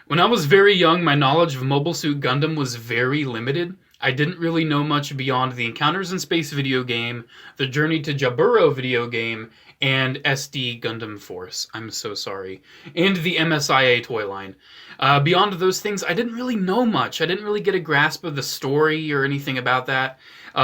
When I was very young, my knowledge of Mobile Suit Gundam was very limited. I didn't really know much beyond the Encounters in Space video game, the Journey to Jaburo video game, and SD Gundam Force. I'm so sorry. And the MSIA toy line. Beyond those things, I didn't really know much. I didn't really get a grasp of the story or anything about that.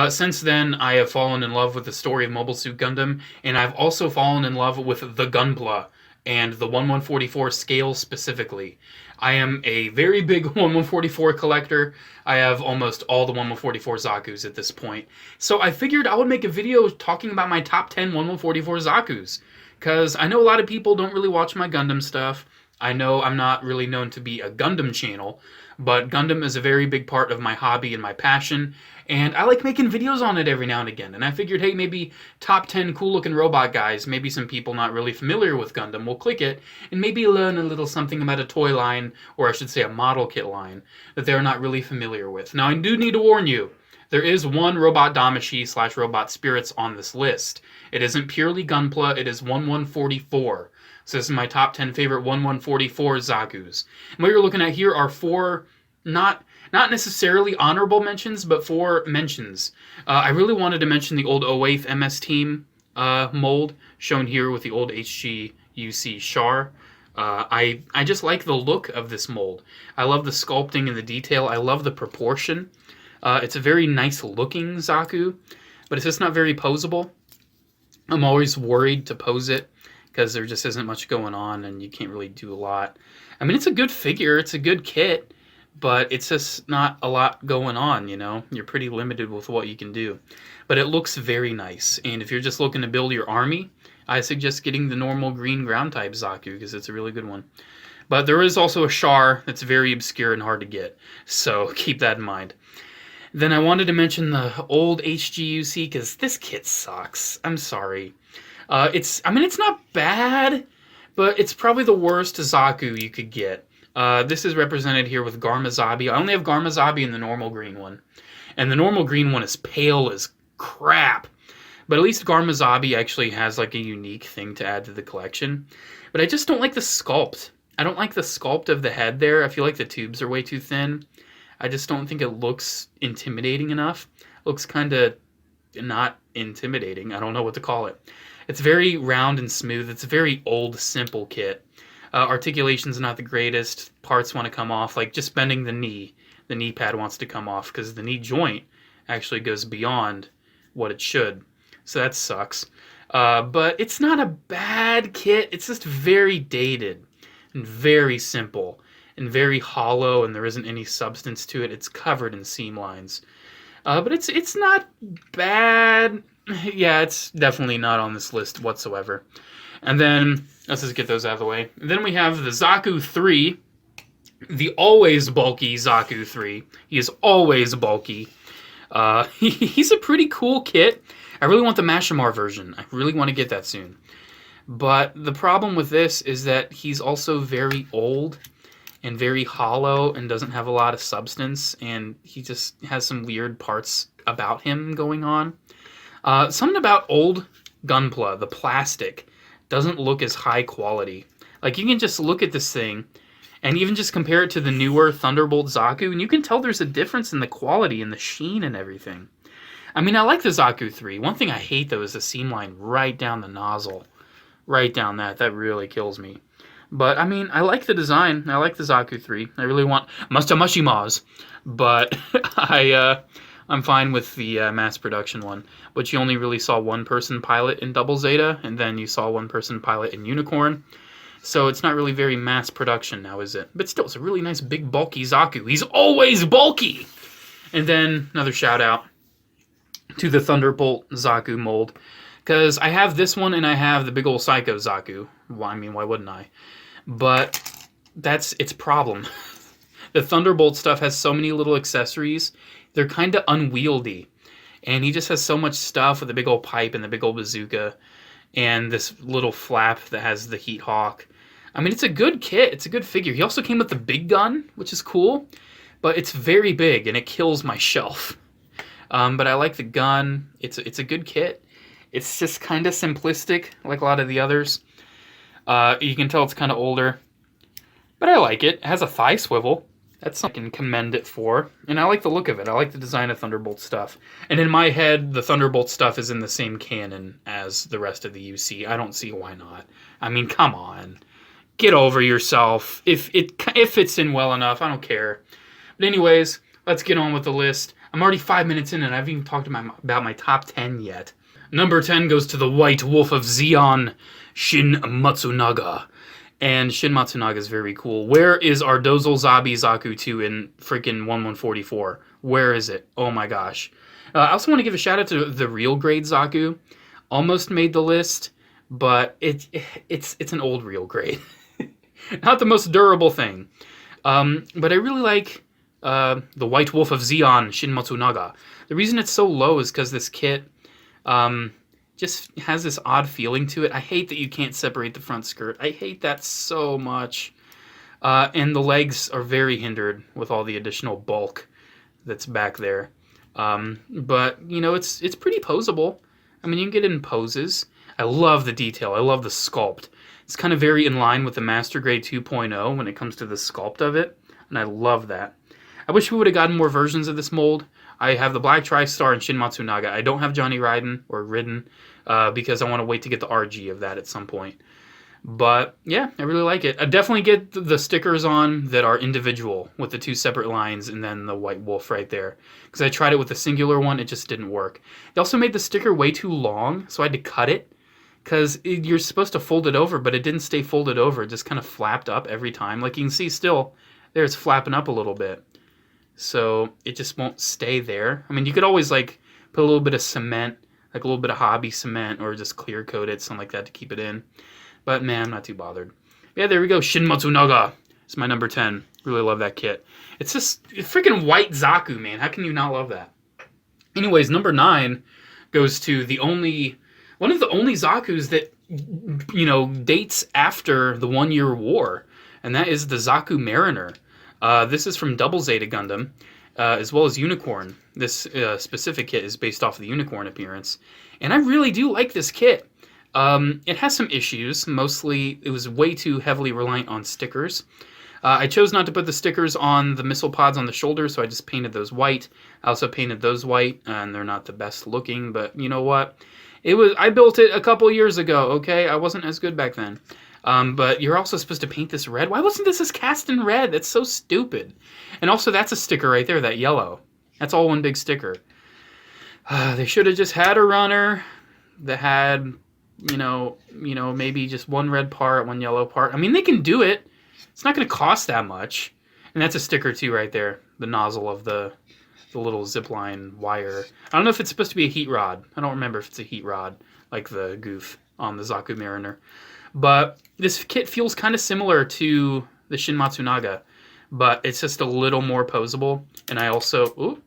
Since then, I have fallen in love with the story of Mobile Suit Gundam, and I've also fallen in love with the Gunpla and the 1144 scale specifically. I am a very big 1144 collector. I have almost all the 1144 Zakus at this point. So I figured I would make a video talking about my top 10 1144 Zakus. Because I know a lot of people don't really watch my Gundam stuff. I know I'm not really known to be a Gundam channel, but Gundam is a very big part of my hobby and my passion, and I like making videos on it every now and again. And I figured, hey, maybe top 10 cool-looking robot guys, maybe some people not really familiar with Gundam will click it, and maybe learn a little something about a toy line, or I should say a model kit line, that they're not really familiar with. Now, I do need to warn you, there is one Robot Damashi / Robot Spirits on this list. It isn't purely Gunpla, it is 1144. So this is my top 10 favorite 1144 Zakus. And what you're looking at here are four, not necessarily honorable mentions, but four mentions. I really wanted to mention the old 08 MS Team mold, shown here with the old HGUC Char. I just like the look of this mold. I love the sculpting and the detail. I love the proportion. It's a very nice looking Zaku, but it's just not very posable. I'm always worried to pose it, because there just isn't much going on and you can't really do a lot. I mean, it's a good figure, it's a good kit, but it's just not a lot going on, you know? You're pretty limited with what you can do. But it looks very nice, and if you're just looking to build your army, I suggest getting the normal green ground type Zaku, because it's a really good one. But there is also a Char that's very obscure and hard to get, so keep that in mind. Then I wanted to mention the old HGUC, because this kit sucks. I'm sorry. It's not bad, but it's probably the worst Zaku you could get. This is represented here with Garmazabi. I only have Garmazabi in the normal green one. And the normal green one is pale as crap. But at least Garmazabi actually has like a unique thing to add to the collection. But I just don't like the sculpt. I don't like the sculpt of the head there. I feel like the tubes are way too thin. I just don't think it looks intimidating enough. It looks kind of not intimidating. I don't know what to call it. It's very round and smooth. It's a very old, simple kit. Articulation's not the greatest. Parts want to come off. Like just bending the knee pad wants to come off because the knee joint actually goes beyond what it should. So that sucks. But it's not a bad kit. It's just very dated and very simple and very hollow, and there isn't any substance to it. It's covered in seam lines. But it's not bad. Yeah, it's definitely not on this list whatsoever. And then, let's just get those out of the way. And then we have the Zaku III, the always bulky Zaku III. He is always bulky. He's a pretty cool kit. I really want the Mashimar version. I really want to get that soon. But the problem with this is that he's also very old and very hollow and doesn't have a lot of substance, and he just has some weird parts about him going on. Something about old Gunpla, the plastic, doesn't look as high quality. Like, you can just look at this thing and even just compare it to the newer Thunderbolt Zaku, and you can tell there's a difference in the quality and the sheen and everything. I mean, I like the Zaku III. One thing I hate, though, is the seam line right down the nozzle. Right down that. That really kills me. But, I mean, I like the design. I like the Zaku III. I really want Mastamashimas. But I'm fine with the mass production one. But you only really saw one person pilot in Double Zeta, and then you saw one person pilot in Unicorn. So it's not really very mass production now, is it? But still, it's a really nice, big, bulky Zaku. He's always bulky! And then, another shout out to the Thunderbolt Zaku mold. Because I have this one, and I have the big old Psycho Zaku. Well, I mean, why wouldn't I? But that's its problem. The Thunderbolt stuff has so many little accessories. They're kind of unwieldy. And he just has so much stuff with the big old pipe and the big old bazooka. And this little flap that has the Heat Hawk. I mean, it's a good kit. It's a good figure. He also came with the big gun, which is cool. But it's very big, and it kills my shelf. But I like the gun. It's a good kit. It's just kind of simplistic, like a lot of the others. You can tell it's kind of older. But I like it. It has a thigh swivel. That's something I can commend it for. And I like the look of it. I like the design of Thunderbolt stuff. And in my head, the Thunderbolt stuff is in the same canon as the rest of the UC. I don't see why not. I mean, come on. Get over yourself. If it fits in well enough, I don't care. But anyways, let's get on with the list. I'm already 5 minutes in and I haven't even talked about my top 10 yet. Number 10 goes to the White Wolf of Zeon, Shin Matsunaga. And Shin Matsunaga is very cool. Where is our Dozel Zabi Zaku II in freaking 1144? Where is it? Oh my gosh. I also want to give a shout out to the real grade Zaku. Almost made the list, but it's an old real grade. Not the most durable thing. But I really like the White Wolf of Zeon, Shin Matsunaga. The reason it's so low is because this kit just has this odd feeling to it. I hate that you can't separate the front skirt. I hate that so much. And the legs are very hindered with all the additional bulk that's back there. But, you know, it's pretty posable. I mean, you can get it in poses. I love the detail. I love the sculpt. It's kind of very in line with the Master Grade 2.0 when it comes to the sculpt of it. And I love that. I wish we would have gotten more versions of this mold. I have the Black Tri-Star and Shin Matsunaga. I don't have Johnny Raiden or Ridden because I want to wait to get the RG of that at some point. But yeah, I really like it. I definitely get the stickers on that are individual with the two separate lines and then the White Wolf right there. Because I tried it with the singular one, it just didn't work. They also made the sticker way too long, so I had to cut it. Because you're supposed to fold it over, but it didn't stay folded over. It just kind of flapped up every time. Like you can see still, there it's flapping up a little bit. So it just won't stay there. I mean, you could always like put a little bit of cement, like a little bit of hobby cement, or just clear coat it, something like that to keep it in. But man, I'm not too bothered. Yeah, there we go. Shin Matsunaga. It's my number 10. Really love that kit. It's just freaking white Zaku, man. How can you not love that? Anyways, number 9 goes to one of the only Zakus that, you know, dates after the 1 Year War, and that is the Zaku Mariner. This is from Double Zeta Gundam, as well as Unicorn. This specific kit is based off of the Unicorn appearance, and I really do like this kit. It has some issues. Mostly, it was way too heavily reliant on stickers. I chose not to put the stickers on the missile pods on the shoulder, so I just painted those white. I also painted those white, and they're not the best looking, but you know what? I built it a couple years ago, okay? I wasn't as good back then. But you're also supposed to paint this red. Why wasn't this cast in red? That's so stupid. And also, that's a sticker right there, that yellow. That's all one big sticker. They should have just had a runner that had, you know, maybe just one red part, one yellow part. I mean, they can do it. It's not going to cost that much. And that's a sticker too right there. The nozzle of the little zipline wire. I don't know if it's supposed to be a heat rod. I don't remember if it's a heat rod, like the goof on the Zaku Mariner. But this kit feels kind of similar to the Shin Matsunaga, but it's just a little more posable. And I also,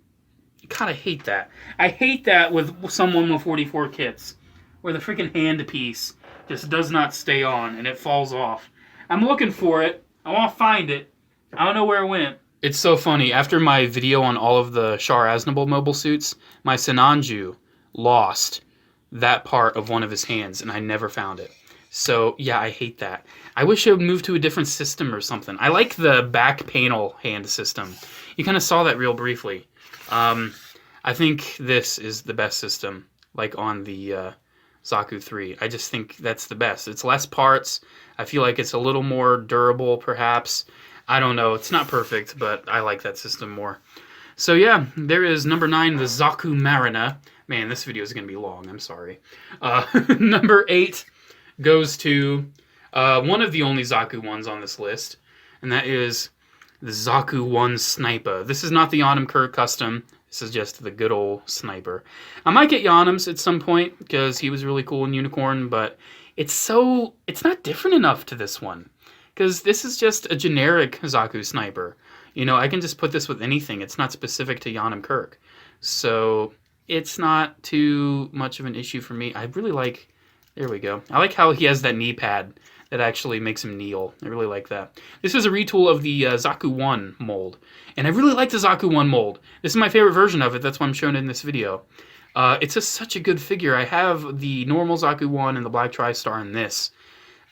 God, I hate that. I hate that with some 1144 kits, where the freaking handpiece just does not stay on and it falls off. I'm looking for it. I want to find it. I don't know where it went. It's so funny. After my video on all of the Char Aznable mobile suits, my Sinanju lost that part of one of his hands, and I never found it. So, yeah, I hate that. I wish it would move to a different system or something. I like the back panel hand system. You kind of saw that real briefly. I think this is the best system, like on the Zaku III. I just think that's the best. It's less parts. I feel like it's a little more durable, perhaps. I don't know. It's not perfect, but I like that system more. So, yeah, there is number 9, the Zaku Mariner. Man, this video is going to be long. I'm sorry. Number 8 goes to one of the only Zaku ones on this list, and that is the Zaku I Sniper. This is not the Yonam Kirk custom. This is just the good old sniper. I might get Yonam's at some point because he was really cool in Unicorn, but it's not different enough to this one because this is just a generic Zaku sniper. You know, I can just put this with anything. It's not specific to Yonam Kirk. So it's not too much of an issue for me. I really like, there we go. I like how he has that knee pad that actually makes him kneel. I really like that. This is a retool of the Zaku 1 mold. And I really like the Zaku 1 mold. This is my favorite version of it. That's why I'm showing it in this video. It's just such a good figure. I have the normal Zaku 1 and the Black Tri-Star in this.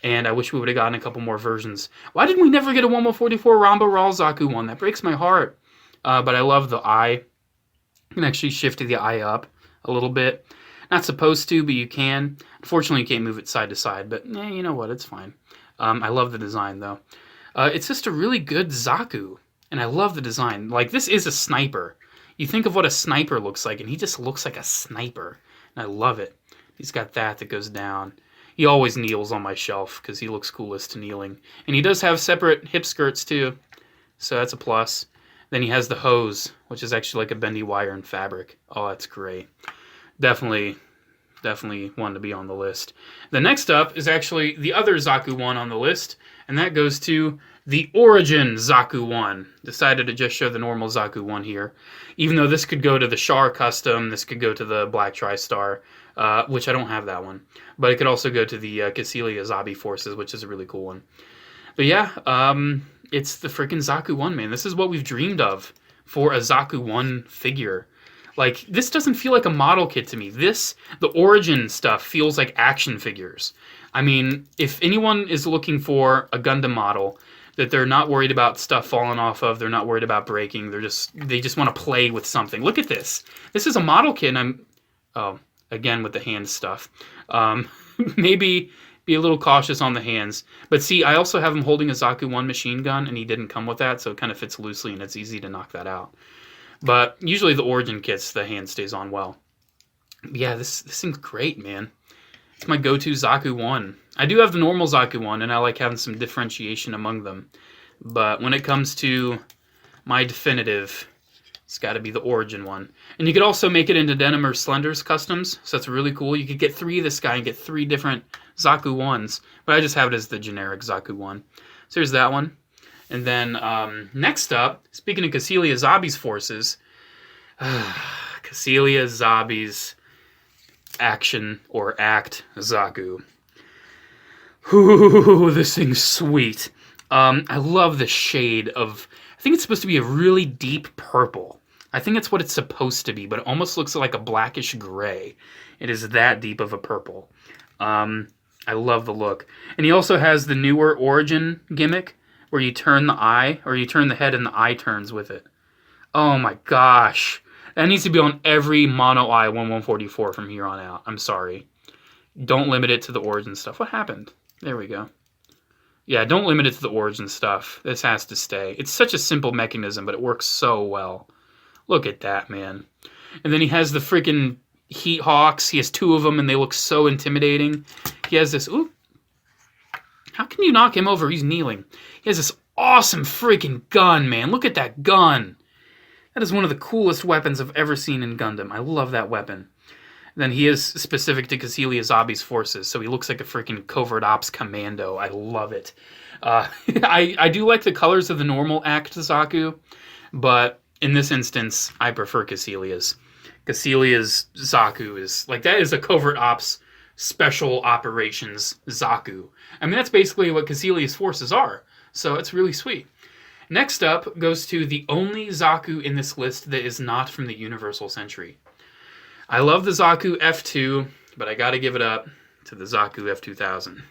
And I wish we would have gotten a couple more versions. Why didn't we never get a 1144 Rambo Raw Zaku one? That breaks my heart. But I love the eye. You can actually shift the eye up a little bit. Not supposed to, but you can. Unfortunately, you can't move it side to side, but you know what? It's fine. I love the design, though. It's just a really good Zaku, and I love the design. Like, this is a sniper. You think of what a sniper looks like, and he just looks like a sniper, and I love it. He's got that goes down. He always kneels on my shelf because he looks coolest kneeling. And he does have separate hip skirts, too, so that's a plus. Then he has the hose, which is actually like a bendy wire and fabric. Oh, that's great. Definitely one to be on the list. The next up is actually the other Zaku one on the list, and that goes to the Origin Zaku 1. Decided to just show the normal Zaku 1 here. Even though this could go to the Char Custom, this could go to the Black TriStar, which I don't have that one. But it could also go to the Cassilia Zabi Forces, which is a really cool one. But yeah, it's the freaking Zaku 1, man. This is what we've dreamed of for a Zaku 1 figure. Like, this doesn't feel like a model kit to me. The Origin stuff feels like action figures. I mean, if anyone is looking for a Gundam model that they're not worried about stuff falling off of, they're not worried about breaking, they just want to play with something. Look at this. This is a model kit, and again with the hand stuff. Maybe be a little cautious on the hands. But see, I also have him holding a Zaku 1 machine gun, and he didn't come with that, so it kind of fits loosely, and it's easy to knock that out. But usually the Origin kits, the hand stays on well. But yeah, this thing's great, man. It's my go-to Zaku 1. I do have the normal Zaku 1, and I like having some differentiation among them. But when it comes to my definitive, it's got to be the Origin one. And you could also make it into Denim or Slender's customs, so that's really cool. You could get 3 of this guy and get 3 different Zaku 1s. But I just have it as the generic Zaku 1. So here's that one. And then next up, speaking of Cassilia Zabi's forces, Cassilia Zabi's action or act Zaku. Ooh, this thing's sweet. I love the shade of, I think it's supposed to be a really deep purple. I think it's what it's supposed to be, but it almost looks like a blackish gray. It is that deep of a purple. I love the look. And he also has the newer Origin gimmick, where you turn the eye, or you turn the head and the eye turns with it. Oh my gosh. That needs to be on every mono eye 1144 from here on out. I'm sorry. Don't limit it to the Origin stuff. What happened? There we go. Yeah, don't limit it to the Origin stuff. This has to stay. It's such a simple mechanism, but it works so well. Look at that, man. And then he has the freaking Heat Hawks. He has 2 of them, and they look so intimidating. He has this... Ooh. How can you knock him over? He's kneeling. He has this awesome freaking gun, man. Look at that gun. That is one of the coolest weapons I've ever seen in Gundam. I love that weapon. Then he is specific to Cassilia Zabi's forces, so he looks like a freaking covert ops commando. I love it. I do like the colors of the normal Act Zaku, but in this instance, I prefer Cassilia's. Cassilia's Zaku is, like, that is a covert ops special operations Zaku. I mean, that's basically what Cassilia's forces are, so it's really sweet. Next up goes to the only Zaku in this list that is not from the Universal Century. I love the Zaku F2, but I gotta give it up to the Zaku F2000.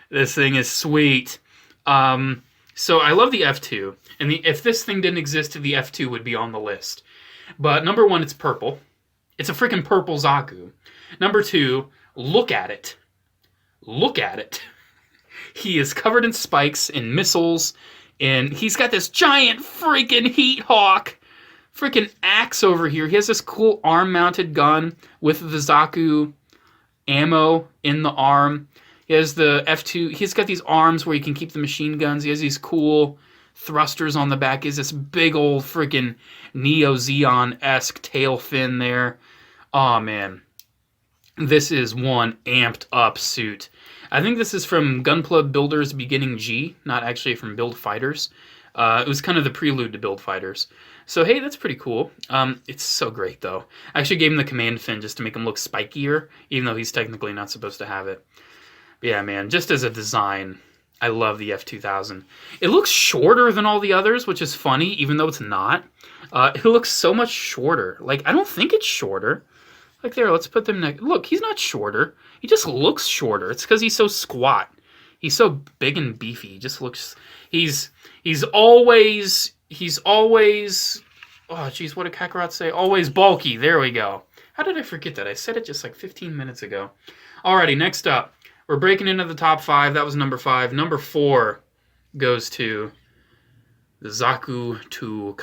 This thing is sweet. So I love the F2, and if this thing didn't exist, the F2 would be on the list. But number 1, it's purple. It's a freaking purple Zaku. Number 2, look at it. Look at it. He is covered in spikes and missiles, and he's got this giant freaking Heat Hawk freaking axe over here. He has this cool arm-mounted gun with the Zaku ammo in the arm. He has the F2. He's got these arms where he can keep the machine guns. He has these cool thrusters on the back. He has this big old freaking Neo Zeon-esque tail fin there. Oh, man. This is one amped up suit. I think this is from Gunpla Builders Beginning G, not actually from Build Fighters. It was kind of the prelude to Build Fighters. So, hey, that's pretty cool. It's so great, though. I actually gave him the command fin just to make him look spikier, even though he's technically not supposed to have it. But yeah, man, just as a design, I love the F2000. It looks shorter than all the others, which is funny, even though it's not. It looks so much shorter. Like, I don't think it's shorter. Like there, let's put them next. Look, he's not shorter. He just looks shorter. It's because he's so squat. He's so big and beefy. He just looks. He's always. Oh, geez, what did Kakarot say? Always bulky. There we go. How did I forget that? I said it just like 15 minutes ago. Alrighty, next up. We're breaking into the top 5. That was number 5. Number 4 goes to the Zaku II,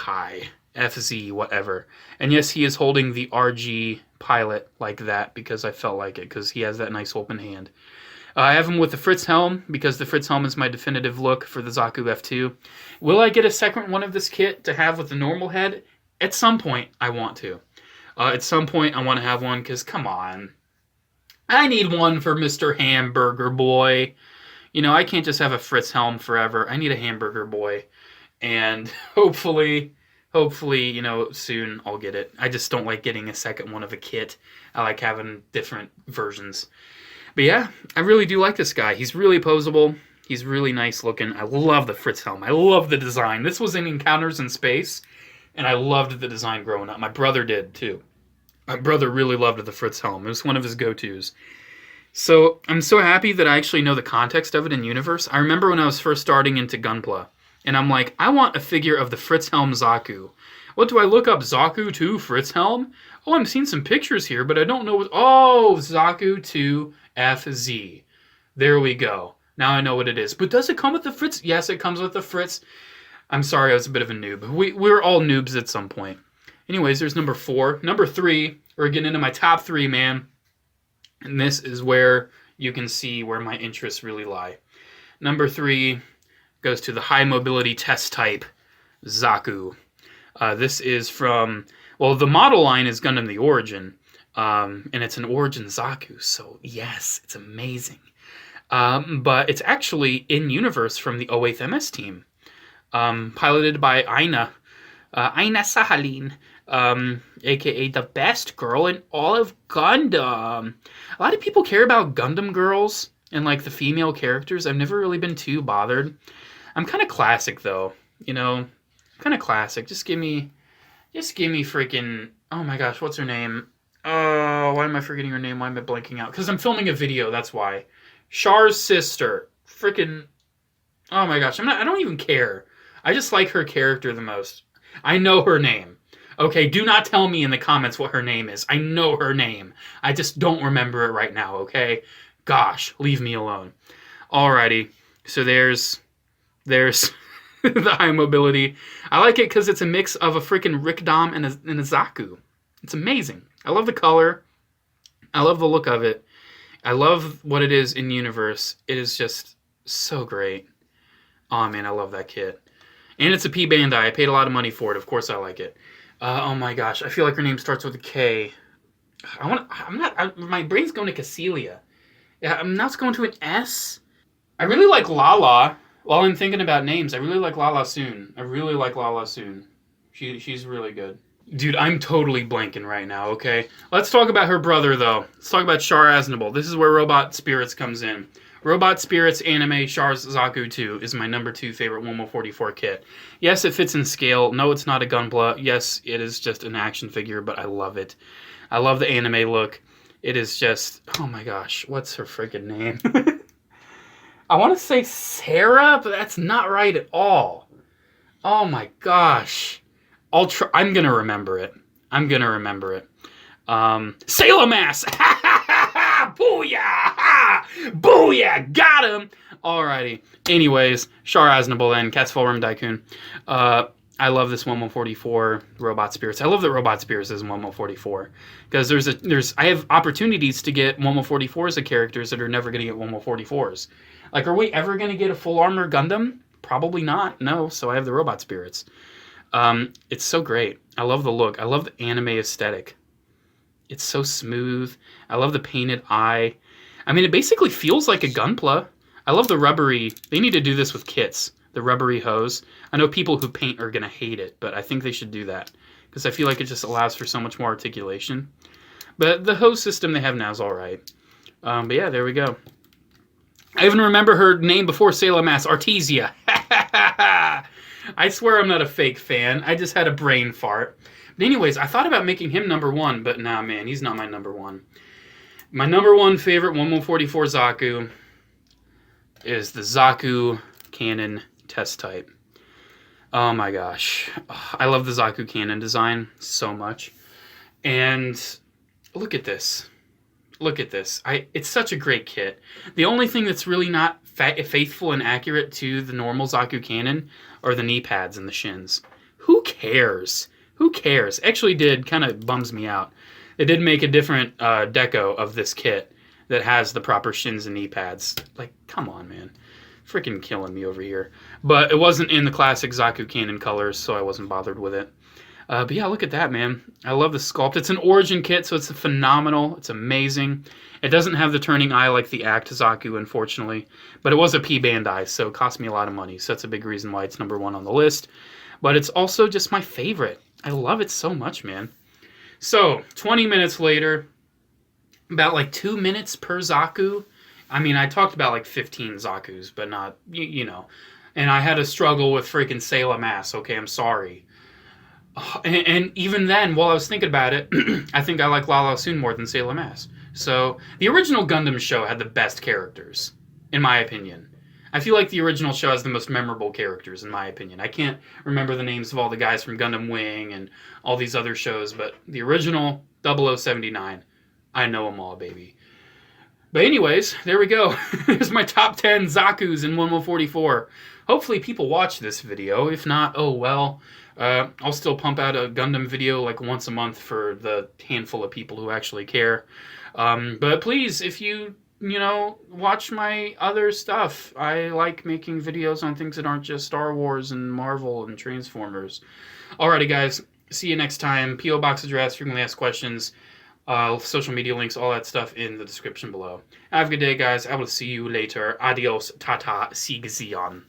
FZ, whatever. And yes, he is holding the RG pilot like that because I felt like it, because he has that nice open hand. I have him with the Fritz helm because the Fritz helm is my definitive look for the Zaku F2. Will I get a second one of this kit to have with the normal head? At some point, I want to. At some point, I want to have one because, come on. I need one for Mr. Hamburger Boy. You know, I can't just have a Fritz helm forever. I need a Hamburger Boy. And hopefully, you know, soon I'll get it. I just don't like getting a second one of a kit. I like having different versions. But yeah, I really do like this guy. He's really posable. He's really nice looking. I love the Fritz helm. I love the design. This was in Encounters in Space, and I loved the design growing up. My brother did, too. My brother really loved the Fritz helm. It was one of his go-tos. So I'm so happy that I actually know the context of it in Universe. I remember when I was first starting into Gunpla, and I'm like, I want a figure of the Fritz helm Zaku. What do I look up? Zaku II Fritz helm? Oh, I'm seeing some pictures here, but I don't know what... Oh, Zaku II FZ. There we go. Now I know what it is. But does it come with the Fritz? Yes, it comes with the Fritz. I'm sorry, I was a bit of a noob. We're all noobs at some point. Anyways, there's number 4. Number 3, we're getting into my top 3, man. And this is where you can see where my interests really lie. Number 3 goes to the high mobility test type, Zaku. This is from, well, the model line is Gundam the Origin, and it's an Origin Zaku, so yes, it's amazing. But it's actually in Universe from the 08th MS team, piloted by Aina Sahalin, aka the best girl in all of Gundam. A lot of people care about Gundam girls and like the female characters. I've never really been too bothered. I'm kind of classic though, you know, kind of classic. Just give me freaking, oh my gosh, what's her name? Oh, why am I forgetting her name? Why am I blanking out? Because I'm filming a video, that's why. Char's sister. Freaking, oh my gosh, I don't even care. I just like her character the most. I know her name. Okay, do not tell me in the comments what her name is. I know her name. I just don't remember it right now, okay? Gosh, leave me alone. Alrighty, so there's the high mobility. I like it because it's a mix of a freaking Rickdom and a Zaku. It's amazing. I love the color. I love the look of it. I love what it is in Universe. It is just so great. Oh man, I love that kit. And it's a P Bandai. I paid a lot of money for it. Of course I like it. Oh my gosh, I feel like her name starts with a K. My brain's going to Cassilia. Yeah, I'm not going to an S. I really like Lala. While I'm thinking about names, I really like Lala Soon. She's really good. Dude, I'm totally blanking right now, okay? Let's talk about her brother, though. Let's talk about Char Aznable. This is where Robot Spirits comes in. Robot Spirits anime Char's Zaku II is my number 2 favorite 1144 kit. Yes, it fits in scale. No, it's not a Gunpla. Yes, it is just an action figure, but I love it. I love the anime look. It is just, oh my gosh, what's her freaking name? I want to say Sarah, but that's not right at all. Oh my gosh. I'm going to remember it. Sailor Mass! Booyah! Booyah! Got him! Alrighty. Anyways, Char Aznable then, Cat's Rim Daikun. I love this 1144 Robot Spirits. I love that Robot Spirits is 1144. Because I have opportunities to get 1144s of characters that are never going to get 1144s. Like, are we ever going to get a full armor Gundam? Probably not. No, so I have the Robot Spirits. It's so great. I love the look. I love the anime aesthetic. It's so smooth. I love the painted eye. I mean, it basically feels like a Gunpla. I love the rubbery. They need to do this with kits. The rubbery hose. I know people who paint are going to hate it, but I think they should do that. Because I feel like it just allows for so much more articulation. But the hose system they have now is alright. But yeah, there we go. I even remember her name before Sailor Mass. Artesia. I I swear I'm not a fake fan. I just had a brain fart. But anyways, I thought about making him number one, but nah, man, he's not my number one. My number one favorite 1144 Zaku is the Zaku Cannon test type. Oh my gosh. I love the Zaku Cannon design so much. And look at this. Look at this. It's such a great kit. The only thing that's really not faithful and accurate to the normal Zaku Cannon are the knee pads and the shins. Who cares? Who cares? Actually kind of bums me out. They did make a different deco of this kit that has the proper shins and knee pads. Like, come on, man. Freaking killing me over here. But it wasn't in the classic Zaku Cannon colors, so I wasn't bothered with it. But yeah, look at that, man. I love the sculpt. It's an origin kit, so it's phenomenal. It's amazing. It doesn't have the turning eye like the Act Zaku, unfortunately. But it was a P Bandai, so it cost me a lot of money. So that's a big reason why it's number one on the list. But it's also just my favorite. I love it so much, man. So, 20 minutes later, about like 2 minutes per Zaku. I mean, I talked about like 15 Zakus, but not, you know. And I had a struggle with freaking Sailor Mass. Okay, I'm sorry. And even then, while I was thinking about it, I think I like Lao Soon more than Sailor Mass. So, the original Gundam show had the best characters, in my opinion. I feel like the original show has the most memorable characters, in my opinion. I can't remember the names of all the guys from Gundam Wing and all these other shows, but the original 0079, I know them all, baby. But anyways, there we go. Here's my top 10 Zakus in 1144. Hopefully people watch this video. If not, oh well. I'll still pump out a Gundam video like once a month for the handful of people who actually care. But please, if you watch my other stuff. I like making videos on things that aren't just Star Wars and Marvel and Transformers. Alrighty, guys. See you next time. P.O. Box address, frequently asked questions, social media links, all that stuff in the description below. Have a good day, guys. I will see you later. Adios. Tata. Sieg Zion.